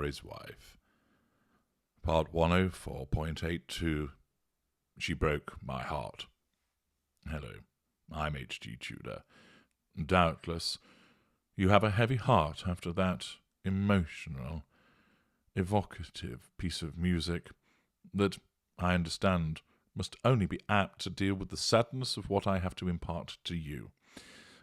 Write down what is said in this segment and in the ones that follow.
Harry's Wife. Part 104.82. She Broke My Heart. Hello, I'm H.G. Tudor. Doubtless, you have a heavy heart after that emotional, evocative piece of music that, I understand, must only be apt to deal with the sadness of what I have to impart to you.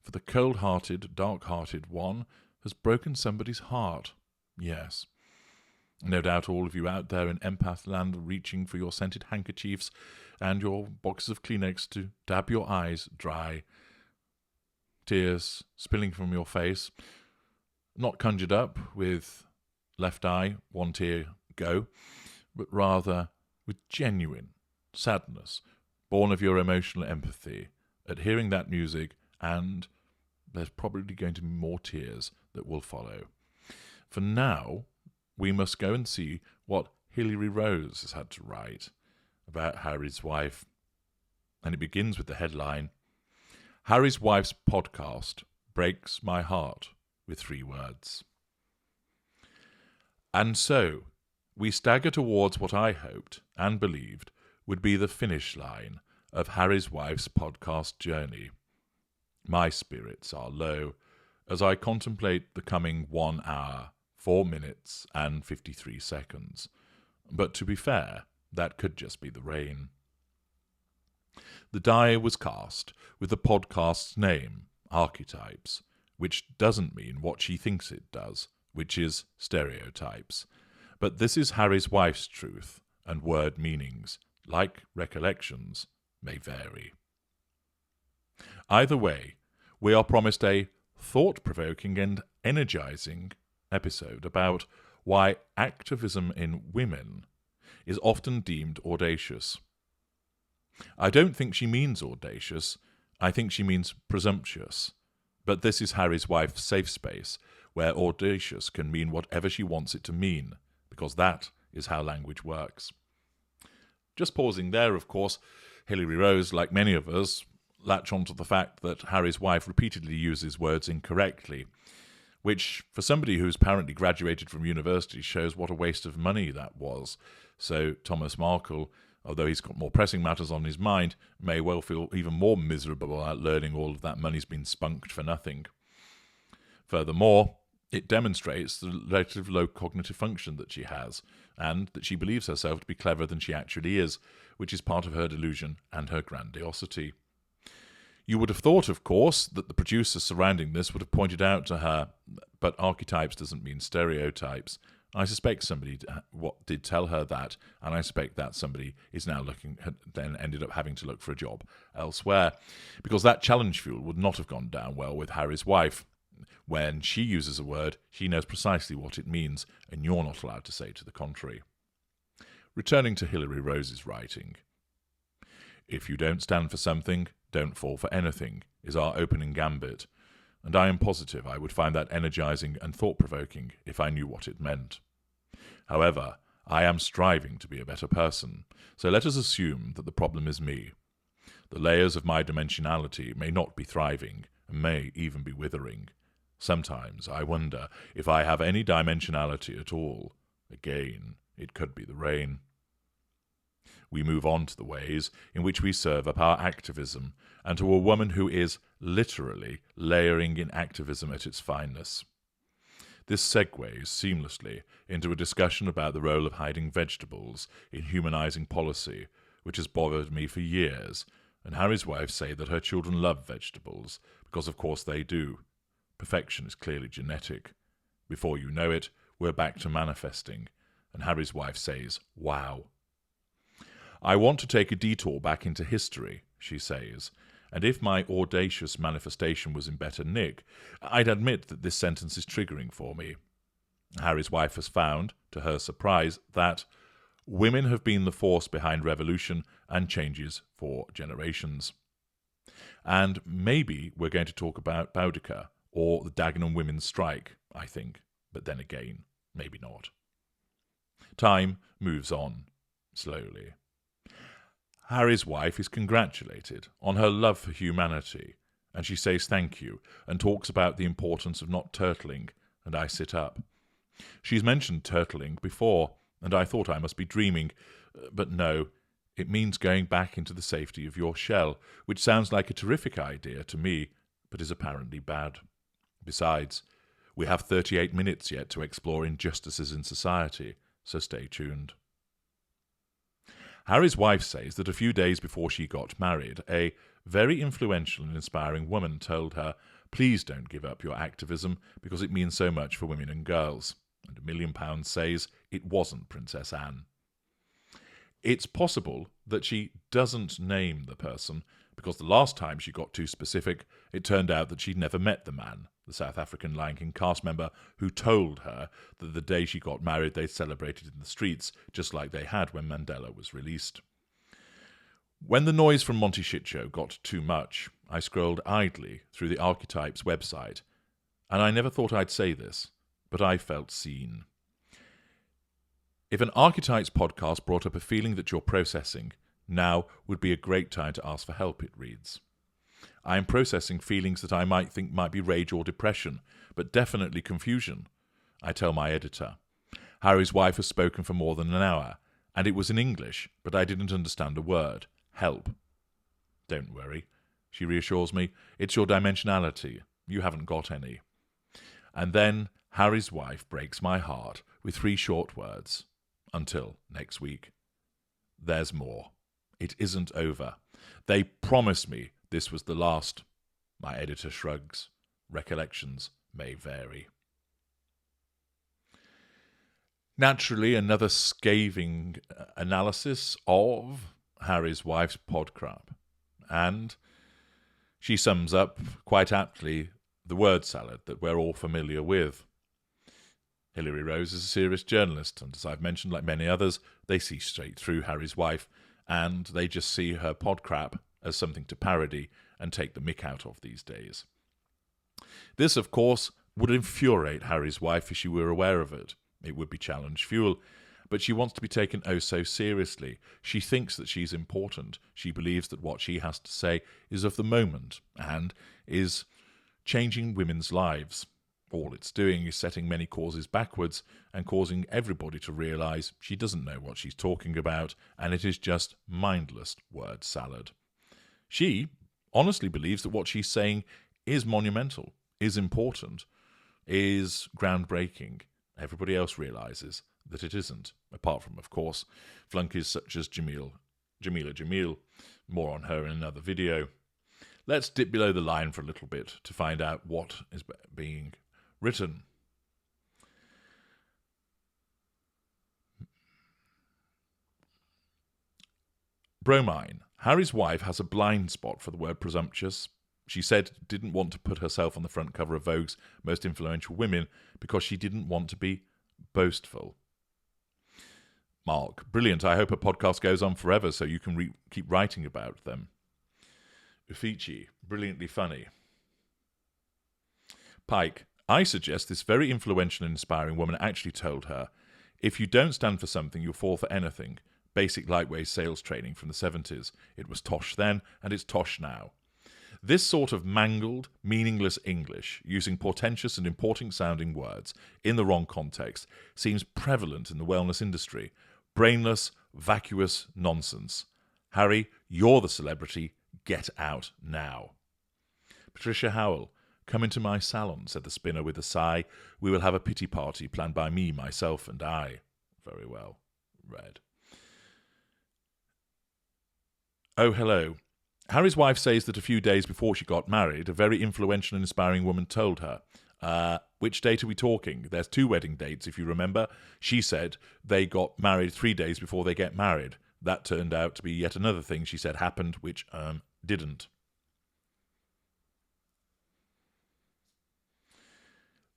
For the cold-hearted, dark-hearted one has broken somebody's heart. Yes. No doubt all of you out there in empath land are reaching for your scented handkerchiefs and your boxes of Kleenex to dab your eyes dry. Tears spilling from your face, not conjured up with left eye, one tear go, but rather with genuine sadness, born of your emotional empathy at hearing that music, and there's probably going to be more tears that will follow. For now, we must go and see what Hilary Rose has had to write about Harry's wife. And it begins with the headline, Harry's Wife's Podcast Breaks My Heart, with 3 words. And so, we stagger towards what I hoped and believed would be the finish line of Harry's Wife's podcast journey. My spirits are low as I contemplate the coming 1 hour, 4 minutes and 53 seconds. But to be fair, that could just be the rain. The die was cast with the podcast's name, Archetypes, which doesn't mean what she thinks it does, which is stereotypes. But this is Harry's wife's truth, and word meanings, like recollections, may vary. Either way, we are promised a thought-provoking and energizing episode about why activism in women is often deemed audacious. I don't think she means audacious, I think she means presumptuous. But this is Harry's wife's safe space, where audacious can mean whatever she wants it to mean, because that is how language works. Just pausing there, of course, Hilary Rose, like many of us, latch onto the fact that Harry's wife repeatedly uses words incorrectly, which, for somebody who's apparently graduated from university, shows what a waste of money that was. So Thomas Markle, although he's got more pressing matters on his mind, may well feel even more miserable at learning all of that money's been spunked for nothing. Furthermore, it demonstrates the relative low cognitive function that she has, and that she believes herself to be cleverer than she actually is, which is part of her delusion and her grandiosity. You would have thought, of course, that the producers surrounding this would have pointed out to her, but archetypes doesn't mean stereotypes. I suspect somebody did tell her that, and I suspect that somebody is now then ended up having to look for a job elsewhere, because that challenge fuel would not have gone down well with Harry's wife. When she uses a word, she knows precisely what it means, and you're not allowed to say to the contrary. Returning to Hilary Rose's writing. If you don't stand for something, don't fall for anything, is our opening gambit, and I am positive I would find that energizing and thought-provoking if I knew what it meant. However, I am striving to be a better person, so let us assume that the problem is me. The layers of my dimensionality may not be thriving, and may even be withering. Sometimes I wonder if I have any dimensionality at all. Again, it could be the rain. We move on to the ways in which we serve up our activism, and to a woman who is literally layering in activism at its fineness. This segues seamlessly into a discussion about the role of hiding vegetables in humanizing policy, which has bothered me for years, and Harry's wife say that her children love vegetables, because of course they do. Perfection is clearly genetic. Before you know it, we're back to manifesting, and Harry's wife says, wow. I want to take a detour back into history, she says, and if my audacious manifestation was in better nick, I'd admit that this sentence is triggering for me. Harry's wife has found, to her surprise, that women have been the force behind revolution and changes for generations. And maybe we're going to talk about Boudica or the Dagenham women's strike, I think, but then again, maybe not. Time moves on, slowly. Harry's wife is congratulated on her love for humanity, and she says thank you and talks about the importance of not turtling, and I sit up. She's mentioned turtling before, and I thought I must be dreaming, but no, it means going back into the safety of your shell, which sounds like a terrific idea to me, but is apparently bad. Besides, we have 38 minutes yet to explore injustices in society, so stay tuned. Harry's wife says that a few days before she got married, a very influential and inspiring woman told her, "Please don't give up your activism because it means so much for women and girls." And £1 million says it wasn't Princess Anne. It's possible that she doesn't name the person because the last time she got too specific, it turned out that she'd never met the man, the South African Lion King cast member who told her that the day she got married they celebrated in the streets, just like they had when Mandela was released. When the noise from Monty Shitshow got too much, I scrolled idly through the Archetypes website, and I never thought I'd say this, but I felt seen. If an Archetypes podcast brought up a feeling that you're processing, now would be a great time to ask for help, it reads. I am processing feelings that I might think might be rage or depression, but definitely confusion, I tell my editor. Harry's wife has spoken for more than an hour, and it was in English, but I didn't understand a word. Help. Don't worry, she reassures me. It's your dimensionality. You haven't got any. And then Harry's wife breaks my heart with 3 short words. Until next week. There's more. It isn't over. They promised me this was the last. My editor shrugs. Recollections may vary. Naturally, another scathing analysis of Harry's wife's podcrap. And she sums up, quite aptly, the word salad that we're all familiar with. Hilary Rose is a serious journalist, and as I've mentioned, like many others, they see straight through Harry's wife, and they just see her podcrap as something to parody and take the mick out of these days. This, of course, would infuriate Harry's wife if she were aware of it. It would be challenge fuel, but she wants to be taken oh so seriously. She thinks that she's important. She believes that what she has to say is of the moment and is changing women's lives. All it's doing is setting many causes backwards and causing everybody to realise she doesn't know what she's talking about, and it is just mindless word salad. She honestly believes that what she's saying is monumental, is important, is groundbreaking. Everybody else realises that it isn't, apart from, of course, flunkies such as Jamila Jamil. More on her in another video. Let's dip below the line for a little bit to find out what is being written. Bromine. Harry's wife has a blind spot for the word presumptuous. She said didn't want to put herself on the front cover of Vogue's Most Influential Women because she didn't want to be boastful. Mark. Brilliant. I hope a podcast goes on forever so you can keep writing about them. Uffizi. Brilliantly funny. Pike. I suggest this very influential and inspiring woman actually told her, if you don't stand for something, you'll fall for anything. Basic lightweight sales training from the 70s. It was tosh then, and it's tosh now. This sort of mangled, meaningless English, using portentous and important-sounding words in the wrong context, seems prevalent in the wellness industry. Brainless, vacuous nonsense. Harry, you're the celebrity. Get out now. Patricia Howell. Come into my salon, said the spinner with a sigh. We will have a pity party planned by me, myself, and I. Very well. Read. Oh, hello. Harry's wife says that a few days before she got married, a very influential and inspiring woman told her, which date are we talking? There's 2 wedding dates, if you remember. She said they got married 3 days before they get married. That turned out to be yet another thing she said happened, which didn't.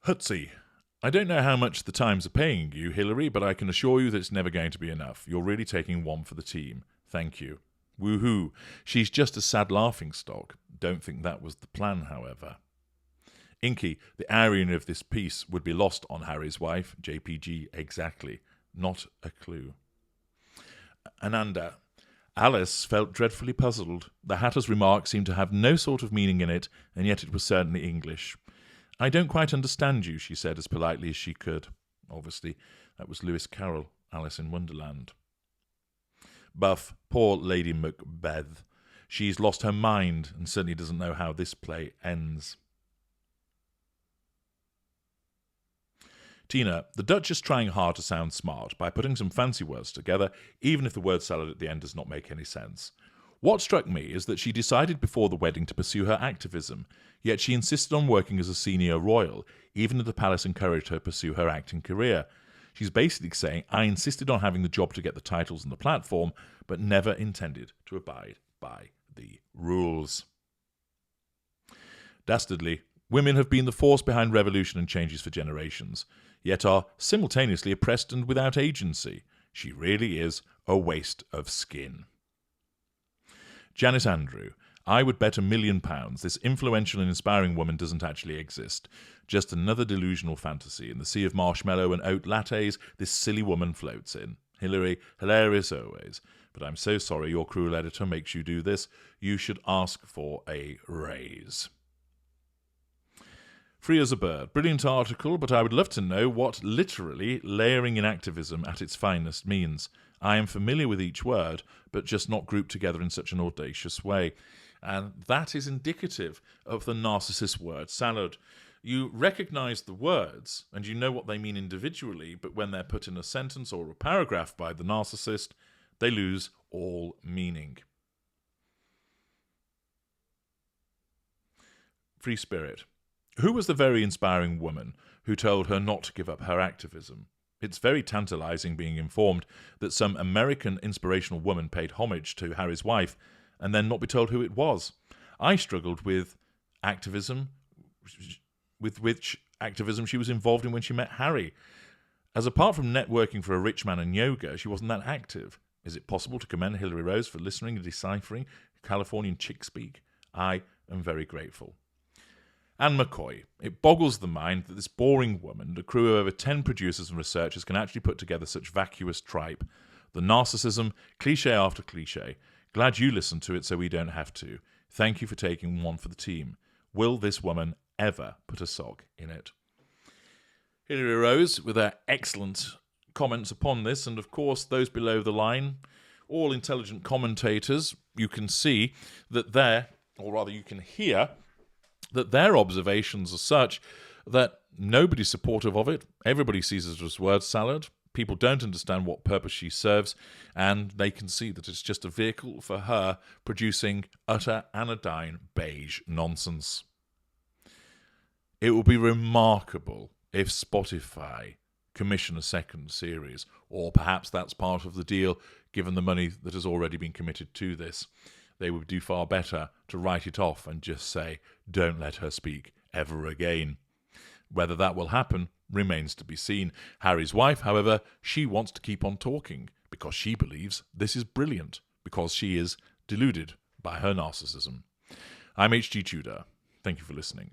Hutsy. I don't know how much the Times are paying you, Hilary, but I can assure you that it's never going to be enough. You're really taking one for the team. Thank you. Woohoo. She's just a sad laughingstock. Don't think that was the plan, however. Inky. The irony of this piece would be lost on Harry's wife. JPG. Exactly. Not a clue. Ananda. Alice felt dreadfully puzzled. The Hatter's remark seemed to have no sort of meaning in it, and yet it was certainly English. I don't quite understand you, she said as politely as she could. Obviously, that was Lewis Carroll, Alice in Wonderland. Buff, poor Lady Macbeth. She's lost her mind and certainly doesn't know how this play ends. Tina, the Dutch is trying hard to sound smart by putting some fancy words together, even if the word salad at the end does not make any sense. What struck me is that she decided before the wedding to pursue her activism, yet she insisted on working as a senior royal, even if the palace encouraged her to pursue her acting career. She's basically saying, I insisted on having the job to get the titles and the platform, but never intended to abide by the rules. Dastardly, women have been the force behind revolution and changes for generations, yet are simultaneously oppressed and without agency. She really is a waste of skin. Janice Andrew, I would bet £1 million this influential and inspiring woman doesn't actually exist. Just another delusional fantasy in the sea of marshmallow and oat lattes this silly woman floats in. Hillary, hilarious always. But I'm so sorry your cruel editor makes you do this. You should ask for a raise. Free as a bird. Brilliant article, but I would love to know what literally layering in activism at its finest means. I am familiar with each word, but just not grouped together in such an audacious way. And that is indicative of the narcissist word salad. You recognise the words, and you know what they mean individually, but when they're put in a sentence or a paragraph by the narcissist, they lose all meaning. Free spirit. Who was the very inspiring woman who told her not to give up her activism? It's very tantalising being informed that some American inspirational woman paid homage to Harry's wife and then not be told who it was. I struggled with activism, with which activism she was involved in when she met Harry. As apart from networking for a rich man and yoga, she wasn't that active. Is it possible to commend Hilary Rose for listening and deciphering Californian chick speak? I am very grateful. Anne McCoy. It boggles the mind that this boring woman, a crew of over 10 producers and researchers, can actually put together such vacuous tripe. The narcissism, cliche after cliche. Glad you listened to it so we don't have to. Thank you for taking one for the team. Will this woman ever put a sock in it? Hilary Rose with her excellent comments upon this, and of course those below the line, all intelligent commentators. You can see that you can hear that their observations are such that nobody's supportive of it. Everybody sees it as word salad. People don't understand what purpose she serves, and they can see that it's just a vehicle for her producing utter anodyne beige nonsense. It will be remarkable if Spotify commission a second series, or perhaps that's part of the deal, given the money that has already been committed to this. They would do far better to write it off and just say, don't let her speak ever again. Whether that will happen remains to be seen. Harry's wife, however, she wants to keep on talking because she believes this is brilliant, because she is deluded by her narcissism. I'm H.G. Tudor. Thank you for listening.